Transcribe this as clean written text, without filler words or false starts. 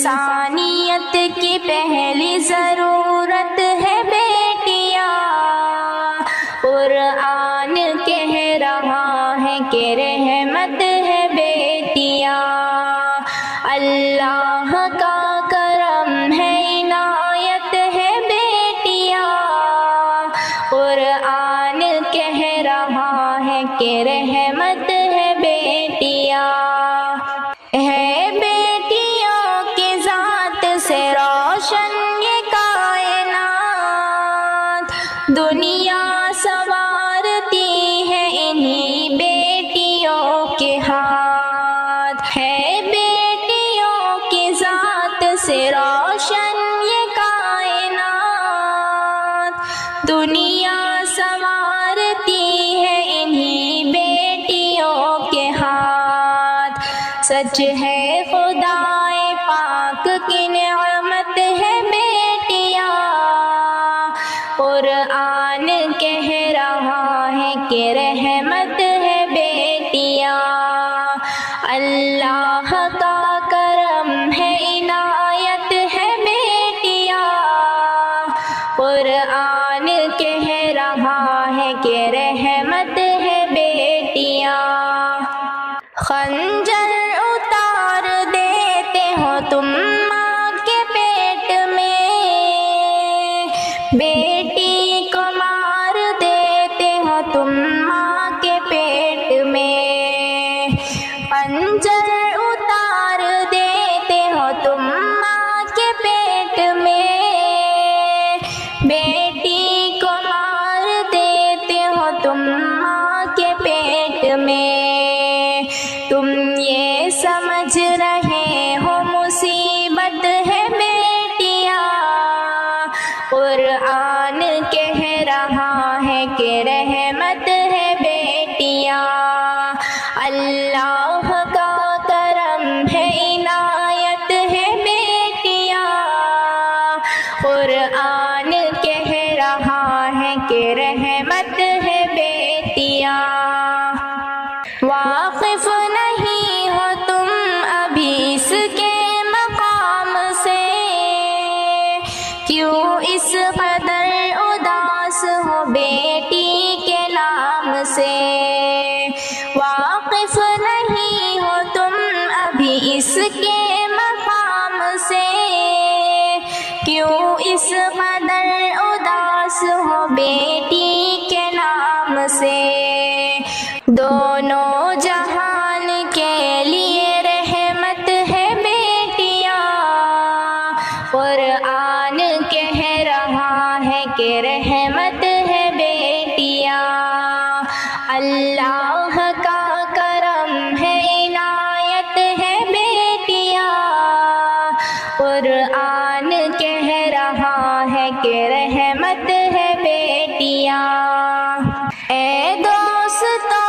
انسانیت کی پہلی ضرورت ہے بیٹیاں، قرآن کہہ رہا ہے کہ رحمت ہے بیٹیاں، اللہ کا کرم ہے عنایت ہے بیٹیاں، قرآن کہہ رہا ہے کہ رحمت ہے بیٹیاں، ہے بیٹیوں کی ذات سے روشن یہ کائنات، دنیا سنوارتی ہے انہی بیٹیوں کے ہاتھ، ہے بیٹیوں کی ذات سے روشن یہ کائنات، دنیا سنوارتی ہے انہی بیٹیوں کے ہاتھ، سچ ہے خدائے پاک کی نعمت ہے بیٹیاں، قرآن کہہ رہا ہے کہ رحمت ہے بیٹیاں، اللہ کا کرم ہے عنایت ہے بیٹیاں، قرآن کہہ رہا ہے کہ رحمت ہے بیٹیاں، خنجر اتار دیتے ہو تم ماں کے پیٹ میں، بیٹی کو مار دیتے ہو تم ماں کے پیٹ میں، خنجر اتار دیتے ہو تم ماں کے پیٹ میں، بیٹی کو مار دیتے ہو تم ماں کے پیٹ میں، تم یہ سمجھ رہے ہو مصیبت ہے بیٹیاں، قرآن کہہ رہا ہے کہ رحمت ہے بیٹیاں، اللہ کا کرم ہے عنایت ہے بیٹیاں، قرآن کہہ رہا ہے کہ رحمت ہے بیٹیاں، واقف نہیں ہو تم ابھی اس کے مقام سے، کیوں اس قدر اداس ہو بیٹی کے نام سے، واقف نہیں ہو تم ابھی اس کے مقام سے، کیوں اس قدر اداس ہو بیٹی کے نام سے، دونوں جہان کے لیے رحمت ہے بیٹیاں، قرآن کہہ رہا ہے کہ رحمت ہے بیٹیاں، اللہ کا کرم ہے عنایت ہے بیٹیاں، قرآن کہہ رہا ہے کہ رحمت ہے بیٹیاں، اے دوستو